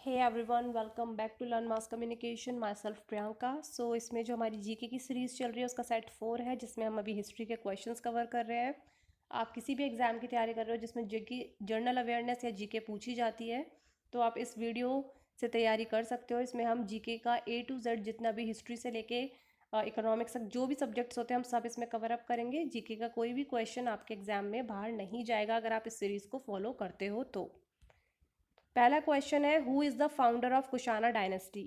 Hey everyone, welcome back to learn mass communication. Myself Priyanka. So इसमें जो हमारी GK की सीरीज़ चल रही है उसका सेट 4 है, जिसमें हम अभी हिस्ट्री के क्वेश्चंस कवर कर रहे हैं। आप किसी भी एग्ज़ाम की तैयारी कर रहे हो जिसमें जीके जनरल अवेयरनेस या जीके पूछी जाती है, तो आप इस वीडियो से तैयारी कर सकते हो। इसमें हम जीके का A to Z जितना भी हिस्ट्री से लेके इकोनॉमिक्स तक जो भी सब्जेक्ट्स होते हैं हम सब इसमें कवर अप करेंगे। जीके का कोई भी क्वेश्चन आपके एग्जाम में बाहर नहीं जाएगा अगर आप इस सीरीज़ को फॉलो करते हो तो। पहला क्वेश्चन है, who is the founder of Kushana dynasty.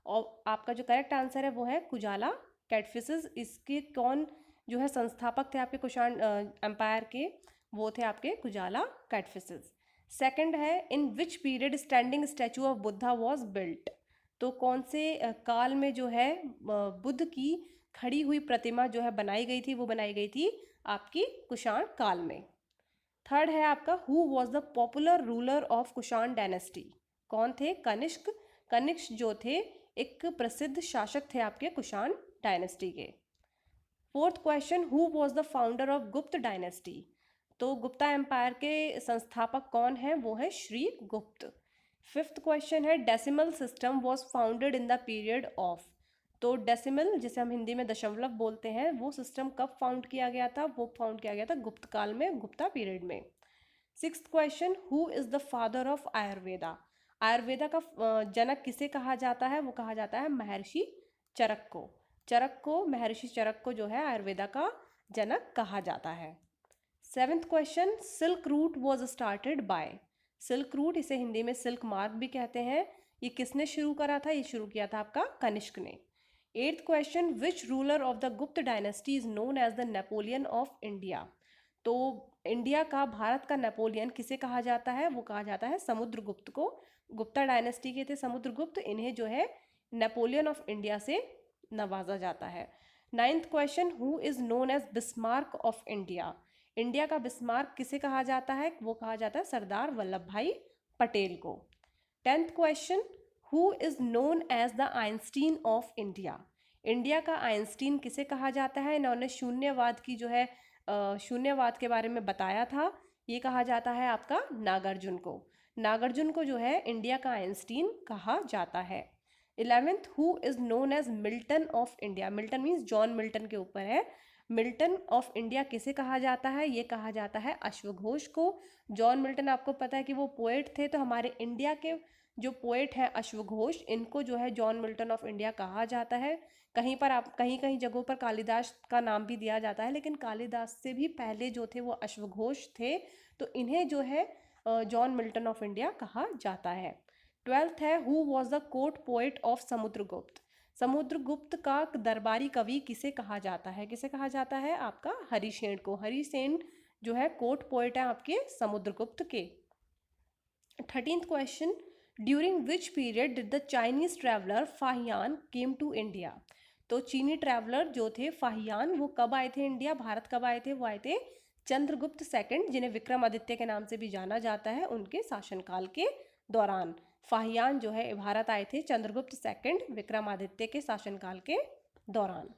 और आपका जो करेक्ट आंसर है वो है कुजाला कैटफिसिस। इसके कौन जो है संस्थापक थे आपके कुषाण एम्पायर के, वो थे आपके कुजाला कैटफिसिस। सेकंड है, in which period standing statue of Buddha was built. तो कौन से काल में जो है बुद्ध की खड़ी हुई प्रतिमा जो है बनाई गई थी, वो बनाई गई थी आपकी कुषाण काल में। थर्ड है आपका, who was the popular ruler of Kushan dynasty. कौन थे? कनिष्क। कनिष्क जो थे एक प्रसिद्ध शासक थे आपके कुषाण डायनेस्टी के। Fourth question, who was the founder of गुप्त डायनेस्टी। तो गुप्ता एम्पायर के संस्थापक कौन है? वो है श्री गुप्त। फिफ्थ क्वेश्चन है, decimal system was founded in the period of. तो डेसिमल जिसे हम हिंदी में दशमलव बोलते हैं, वो सिस्टम कब फाउंड किया गया था? वो फाउंड किया गया था गुप्त काल में, गुप्ता पीरियड में। Sixth question, who is the father of Ayurveda. Ayurveda का जनक किसे कहा जाता है? वो कहा जाता है महर्षि चरक को। चरक को, महर्षि चरक को जो है आयुर्वेदा का जनक कहा जाता है। Seventh question, silk route was started by. Silk route, इसे हिंदी में सिल्क मार्ग भी कहते हैं, ये किसने शुरू करा था? ये शुरू किया था आपका कनिष्क ने। Eighth question, which ruler of the Gupta dynasty is known as the Napoleon of India. तो इंडिया का, भारत का नेपोलियन किसे कहा जाता है? वो कहा जाता है समुद्रगुप्त को। गुप्ता डायनेस्टी के थे समुद्रगुप्त, इन्हें जो है नेपोलियन ऑफ इंडिया से नवाजा जाता है। Ninth question, who is known as Bismarck of India. India का बिस्मार्क किसे कहा जाता है? वो कहा जाता है सरदार वल्लभ भाई पटेल को। Tenth question, who is known as the Einstein of India. India का आइंस्टीन किसे कहा जाता है? इन्होंने शून्यवाद की जो है शून्यवाद के बारे में बताया था, ये कहा जाता है आपका नागार्जुन को। नागार्जुन को जो है इंडिया का आइंस्टीन कहा जाता है। 11th, who is known as Milton of India. Milton means John Milton के ऊपर है। मिल्टन ऑफ इंडिया किसे कहा जाता है? ये कहा जाता है अश्वघोष को। जॉन मिल्टन आपको पता है कि वो पोएट थे, तो हमारे इंडिया के जो पोएट हैं अश्वघोष, इनको जो है जॉन मिल्टन ऑफ इंडिया कहा जाता है। कहीं पर आप कहीं कहीं जगहों पर कालिदास का नाम भी दिया जाता है, लेकिन कालिदास से भी पहले जो थे वो अश्वघोष थे, तो इन्हें जो है जॉन मिल्टन ऑफ इंडिया कहा जाता है। 12th है, who was the court poet of Samudragupta. Samudragupta का दरबारी कवि किसे कहा जाता है? किसे कहा जाता है? आपका हरिसेन को। हरिसेन जो है कोर्ट पोएट है आपके समुद्रगुप्त के। 13th question, during which period did the Chinese traveller Fahien came to India. तो चीनी ट्रैवलर जो थे फाहियान, वो कब आए थे इंडिया, भारत कब आए थे? वो आए थे चंद्रगुप्त सेकंड, जिन्हें विक्रमादित्य के नाम से भी जाना जाता है, उनके शासनकाल के दौरान फाहियान जो है भारत आए थे चंद्रगुप्त सेकंड, विक्रमादित्य के शासनकाल के दौरान।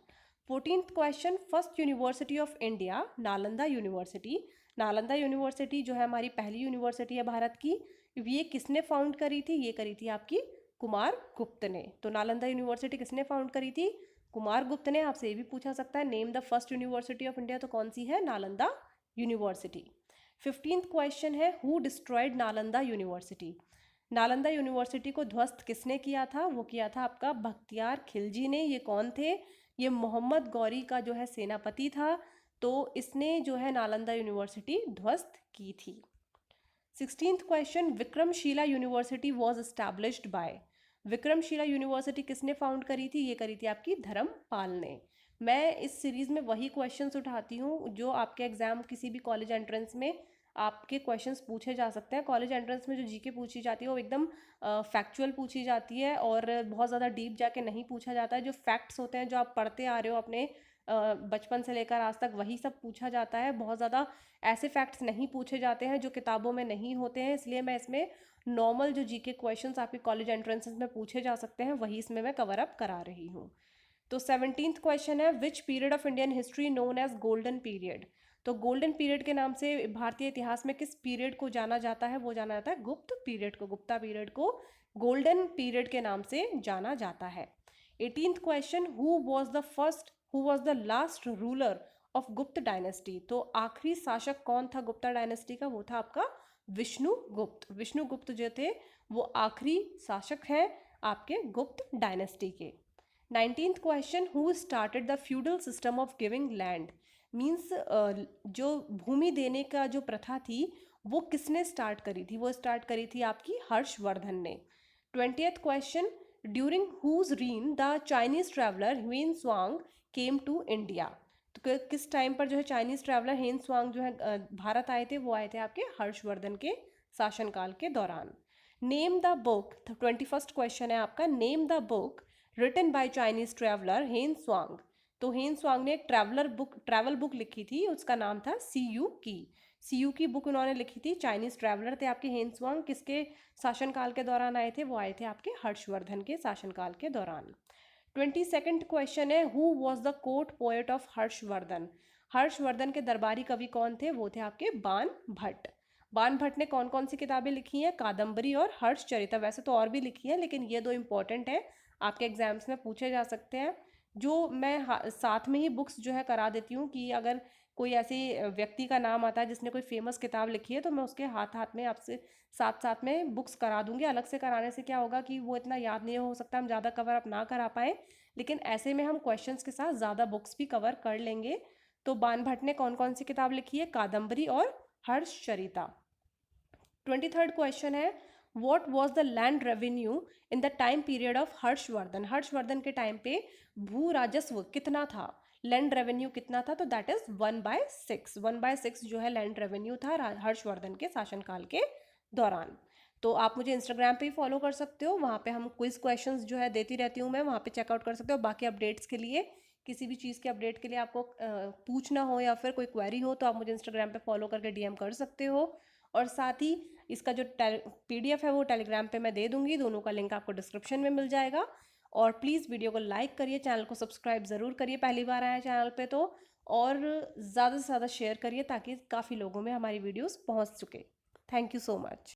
14th question, first university of India, Nalanda university. Nalanda university जो है हमारी पहली यूनिवर्सिटी है भारत की, ये किसने फाउंड करी थी? ये करी थी आपकी कुमार गुप्त ने। तो नालंदा यूनिवर्सिटी किसने फाउंड करी थी? कुमार गुप्त ने। आपसे ये भी पूछा सकता है, name the first university of India, तो कौन सी है? नालंदा यूनिवर्सिटी। 15th क्वेश्चन है, who destroyed Nalanda university. Nalanda university को ध्वस्त किसने किया था? वो किया था आपका बख्तियार खिलजी ने। ये कौन थे? ये मोहम्मद गौरी का जो है सेनापति था, तो इसने जो है नालंदा यूनिवर्सिटी ध्वस्त की थी। 16th question, Vikramshila university was established bye. Vikramshila university किसने फाउंड करी थी? ये करी थी आपकी धर्मपाल ने। मैं इस सीरीज में वही क्वेश्चंस उठाती हूँ जो आपके एग्जाम, किसी भी कॉलेज एंट्रेंस में आपके क्वेश्चंस पूछे जा सकते हैं। कॉलेज एंट्रेंस में जो जीके पूछी जाती है वो एकदम फैक्चुअल पूछी जाती है और बहुत ज़्यादा डीप जाके नहीं पूछा जाता है। जो फैक्ट्स होते हैं, जो आप पढ़ते आ रहे हो अपने बचपन से लेकर आज तक, वही सब पूछा जाता है। बहुत ज़्यादा ऐसे फैक्ट्स नहीं पूछे जाते हैं जो किताबों में नहीं होते हैं, इसलिए मैं इसमें नॉर्मल जो जीके क्वेश्चंस आपके कॉलेज एंट्रेंसेस में पूछे जा सकते हैं वही इसमें मैं कवर अप करा रही हूँ। तो 17th क्वेश्चन है, which period of Indian history known as golden period. तो गोल्डन पीरियड के नाम से भारतीय इतिहास में किस पीरियड को जाना जाता है? वो जाना जाता है गुप्त पीरियड को। गुप्ता पीरियड को गोल्डन पीरियड के नाम से जाना जाता है। 18th question, who was the last ruler of गुप्त डायनेस्टी। तो आखिरी शासक कौन था गुप्ता डायनेस्टी का? वो था आपका विष्णुगुप्त। विष्णुगुप्त जो थे वो आखिरी शासक हैं आपके गुप्त डायनेस्टी के। 19th question, who started the feudal system of giving land. Means जो भूमि देने का जो प्रथा थी वो किसने स्टार्ट करी थी? वो स्टार्ट करी थी आपकी हर्षवर्धन ने। 20th question, during whose reign the Chinese traveller Hiuen Tsang came to India. तो किस टाइम पर जो है चाइनीज ट्रैवलर हेन स्वांग जो है भारत आए थे? वो आए थे आपके हर्षवर्धन के शासनकाल के दौरान। Name the book, 21st question है आपका, name the book written by Chinese traveller Hiuen Tsang. तो हेन स्वांग ने एक ट्रैवल बुक लिखी थी, उसका नाम था सीयू की। सीयू की बुक उन्होंने लिखी थी। चाइनीज ट्रैवलर थे आपके हेन स्वांग, किसके शासनकाल के दौरान आए थे? वो आए थे आपके हर्षवर्धन के शासनकाल के दौरान। 22nd क्वेश्चन है, who was the court poet of Harshvardhan. Harshvardhan के दरबारी कवि कौन थे? वो थे आपके बाण भट्ट। बाण भट्ट ने कौन कौन सी किताबें लिखी हैं? कादम्बरी और हर्षचरिता। वैसे तो और भी लिखी है लेकिन ये दो इंपॉर्टेंट है, आपके एग्जाम्स में पूछे जा सकते हैं। जो मैं साथ में ही बुक्स जो है करा देती हूँ कि अगर कोई ऐसी व्यक्ति का नाम आता है जिसने कोई फेमस किताब लिखी है तो मैं उसके हाथ हाथ में आपसे साथ साथ में बुक्स करा दूंगी। अलग से कराने से क्या होगा कि वो इतना याद नहीं हो सकता, हम ज़्यादा कवर अप ना करा पाए, लेकिन ऐसे में हम क्वेश्चंस के साथ ज़्यादा बुक्स भी कवर कर लेंगे। तो बाण भट्ट ने कौन कौन सी किताब लिखी है? कादम्बरी और हर्षचरिता। 23rd क्वेश्चन है, what was the land revenue in the time period of Harshvardhan. Harshvardhan के टाइम पे भू राजस्व कितना था? लैंड रेवेन्यू कितना था? तो दैट इज 1/6। 1/6 जो है लैंड रेवेन्यू था हर्षवर्धन के शासनकाल के दौरान। तो आप मुझे इंस्टाग्राम पे ही फॉलो कर सकते हो, वहाँ पे हम क्विज क्वेश्चंस जो है देती रहती हूँ मैं, वहाँ पे चेकआउट कर सकते हो। बाकी अपडेट्स के लिए, किसी भी चीज़ के अपडेट के लिए आपको पूछना हो या फिर कोई क्वेरी हो तो आप मुझे इंस्टाग्राम पे फॉलो करके डीएम कर सकते हो। और साथ ही इसका जो पीडीएफ है वो टेलीग्राम पे मैं दे दूंगी, दोनों का लिंक आपको डिस्क्रिप्शन में मिल जाएगा। और प्लीज़ वीडियो को लाइक करिए, चैनल को सब्सक्राइब ज़रूर करिए पहली बार आए चैनल पे तो, और ज़्यादा से ज़्यादा शेयर करिए ताकि काफ़ी लोगों में हमारी वीडियोस पहुंच सके। Thank you so much.